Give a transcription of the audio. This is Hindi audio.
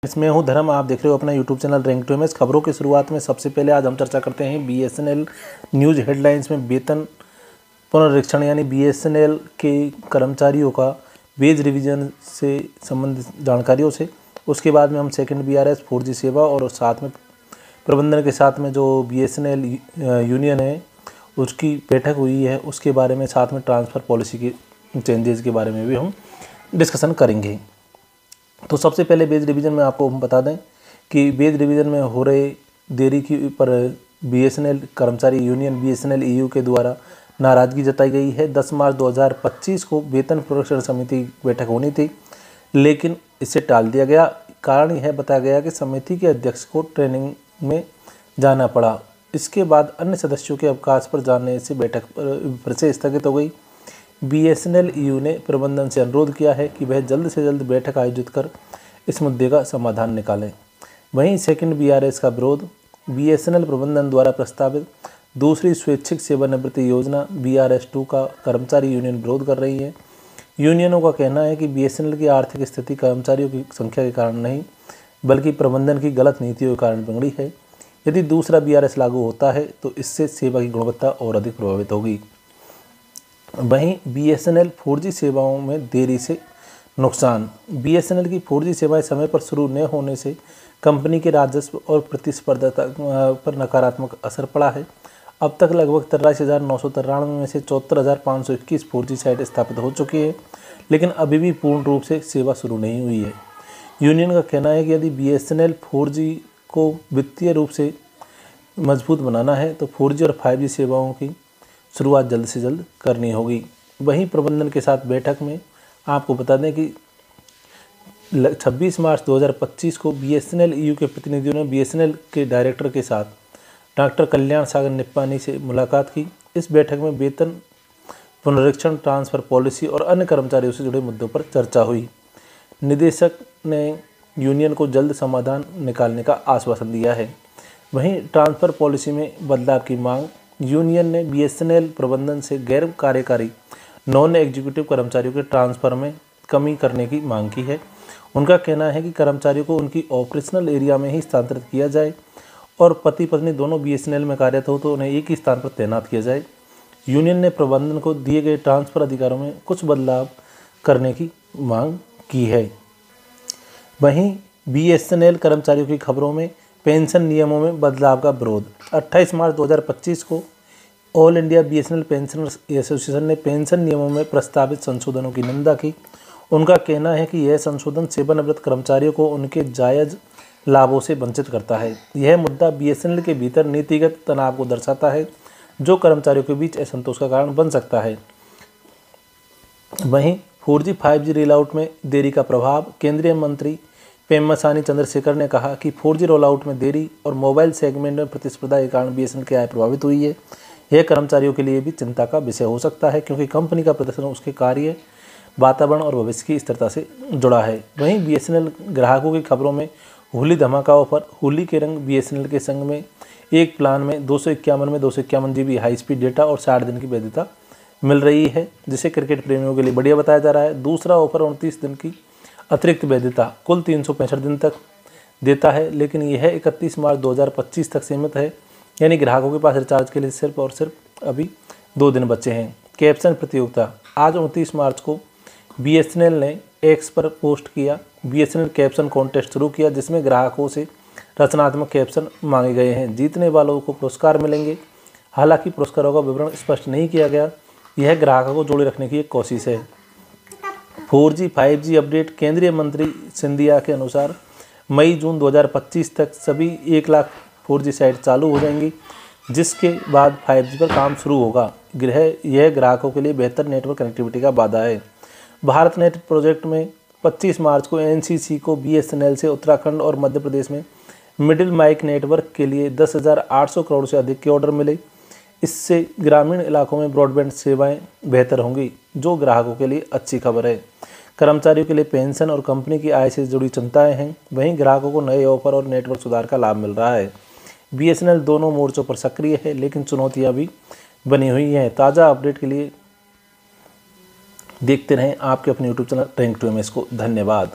इसमें हूँ धर्म, आप देख रहे हो अपना YouTube channel rank to MS. खबरों की शुरुआत में सबसे पहले आज हम चर्चा करते हैं बीएसएनएल न्यूज़ हेडलाइंस में वेतन पुनरीक्षण यानी बीएसएनएल के कर्मचारियों का वेज रिवीजन से संबंधित जानकारियों से। उसके बाद में हम सेकंड बीआरएस 4G सेवा और साथ में प्रबंधन के साथ में जो बीएसएनएल यूनियन है उसकी बैठक हुई है उसके बारे में, साथ में ट्रांसफ़र पॉलिसी के चेंजेस के बारे में भी हम डिस्कशन करेंगे। तो सबसे पहले वेज रिवीजन में आपको हम बता दें कि वेज रिवीजन में हो रहे देरी की पर बीएसएनएल कर्मचारी यूनियन बीएसएनएल ईयू के द्वारा नाराज़गी जताई गई है। 10 मार्च 2025 को वेतन पुनरीक्षण समिति की बैठक होनी थी, लेकिन इसे टाल दिया गया। कारण यह बताया गया कि समिति के अध्यक्ष को ट्रेनिंग में जाना पड़ा। इसके बाद अन्य सदस्यों के अवकाश पर जाने से बैठक फिर से स्थगित हो गई। बीएसएनएल ईयू ने प्रबंधन से अनुरोध किया है कि वह जल्द से जल्द बैठक आयोजित कर इस मुद्दे का समाधान निकालें। वहीं सेकंड बीआरएस का विरोध। बीएसएनएल प्रबंधन द्वारा प्रस्तावित दूसरी स्वैच्छिक सेवानिवृत्ति योजना BRS-2 का कर्मचारी यूनियन विरोध कर रही है। यूनियनों का कहना है कि बीएसएनएल की आर्थिक स्थिति कर्मचारियों की संख्या के कारण नहीं, बल्कि प्रबंधन की गलत नीतियों के कारण बिगड़ी है। यदि दूसरा BRS लागू होता है तो इससे सेवा की गुणवत्ता और अधिक प्रभावित होगी। वहीं बीएसएनएल 4G सेवाओं में देरी से नुकसान। बीएसएनएल की 4G सेवाएं समय पर शुरू न होने से कंपनी के राजस्व और प्रतिस्पर्धा पर नकारात्मक असर पड़ा है। अब तक लगभग 83,993 में से 74,521 4G साइट स्थापित हो चुकी है, लेकिन अभी भी पूर्ण रूप से सेवा शुरू नहीं हुई है। यूनियन का कहना है कि यदि बीएसएनएल 4G को वित्तीय रूप से मजबूत बनाना है तो 4G और 5G सेवाओं की शुरुआत जल्द से जल्द करनी होगी। वहीं प्रबंधन के साथ बैठक में आपको बता दें कि 26 मार्च 2025 को बीएसएनएल ईयू के प्रतिनिधियों ने बीएसएनएल के डायरेक्टर के साथ डॉक्टर कल्याण सागर निप्पानी से मुलाकात की। इस बैठक में वेतन पुनरीक्षण, ट्रांसफ़र पॉलिसी और अन्य कर्मचारियों से जुड़े मुद्दों पर चर्चा हुई। निदेशक ने यूनियन को जल्द समाधान निकालने का आश्वासन दिया है। वहीं ट्रांसफ़र पॉलिसी में बदलाव की मांग। यूनियन ने बीएसएनएल प्रबंधन से गैर कार्यकारी नॉन एग्जीक्यूटिव कर्मचारियों के ट्रांसफ़र में कमी करने की मांग की है। उनका कहना है कि कर्मचारियों को उनकी ऑपरेशनल एरिया में ही स्थानांतरित किया जाए और पति पत्नी दोनों बीएसएनएल में कार्यरत हो तो उन्हें एक ही स्थान पर तैनात किया जाए। यूनियन ने प्रबंधन को दिए गए ट्रांसफ़र अधिकारों में कुछ बदलाव करने की मांग की है। वहीं बीएसएनएल कर्मचारियों की खबरों में पेंशन नियमों में बदलाव का विरोध। 28 मार्च 2025 को all India BSNL pensioners association ने पेंशन नियमों में प्रस्तावित संशोधनों की निंदा की। उनका कहना है कि यह संशोधन सेवानिवृत्त कर्मचारियों को उनके जायज़ लाभों से वंचित करता है। यह मुद्दा बीएसएनएल के भीतर नीतिगत तनाव को दर्शाता है, जो कर्मचारियों के बीच असंतोष का कारण बन सकता है। वहीं 4G 5G रोल आउट में देरी का प्रभाव। केंद्रीय मंत्री पेम्मासानी चंद्रशेखर ने कहा कि 4G रोल आउट में देरी और मोबाइल सेगमेंट में प्रतिस्पर्धा के कारण बीएसएनएल की आय प्रभावित हुई है। यह कर्मचारियों के लिए भी चिंता का विषय हो सकता है, क्योंकि कंपनी का प्रदर्शन उसके कार्य, वातावरण और भविष्य की स्थिरता से जुड़ा है। वहीं बीएसएनएल ग्राहकों की खबरों में होली धमाका ऑफर। होली के रंग बीएसएनएल के संग में एक प्लान में 251 GB हाई स्पीड डेटा और 60 दिन की वैधता मिल रही है, जिसे क्रिकेट प्रेमियों के लिए बढ़िया बताया जा रहा है। दूसरा ऑफर 29 दिन की अतिरिक्त वैधता कुल 365 दिन तक देता है, लेकिन यह 31 मार्च 2025 तक सीमित है, यानी ग्राहकों के पास रिचार्ज के लिए सिर्फ और सिर्फ अभी 2 दिन बचे हैं। कैप्शन प्रतियोगिता। आज 29 मार्च को बीएसएनएल ने एक्स पर पोस्ट किया बीएसएनएल कैप्शन कॉन्टेस्ट शुरू किया, जिसमें ग्राहकों से रचनात्मक कैप्शन मांगे गए हैं। जीतने वालों को पुरस्कार मिलेंगे। हालांकि पुरस्कारों का विवरण स्पष्ट नहीं किया गया। यह ग्राहकों को जोड़े रखने की एक कोशिश है। 4G 5G update. केंद्रीय मंत्री सिंधिया के अनुसार मई-जून 2025 तक सभी 1 लाख 4G साइट चालू हो जाएंगी, जिसके बाद 5G पर काम शुरू होगा। यह ग्राहकों के लिए बेहतर नेटवर्क कनेक्टिविटी का वादा है। भारत नेट प्रोजेक्ट में 25 मार्च को एनसीसी को बीएसएनएल से उत्तराखंड और मध्य प्रदेश में मिडिल माइक नेटवर्क के लिए 10,800 करोड़ से अधिक के ऑर्डर मिले। इससे ग्रामीण इलाकों में ब्रॉडबैंड सेवाएं बेहतर होंगी, जो ग्राहकों के लिए अच्छी खबर है। कर्मचारियों के लिए पेंशन और कंपनी की आय से जुड़ी चिंताएं हैं। वहीं ग्राहकों को नए ऑफर और नेटवर्क सुधार का लाभ मिल रहा है। बीएसएनएल दोनों मोर्चों पर सक्रिय है, लेकिन चुनौतियां भी बनी हुई हैं। ताज़ा अपडेट के लिए देखते रहें आपके अपने YouTube channel rank to MS को। धन्यवाद।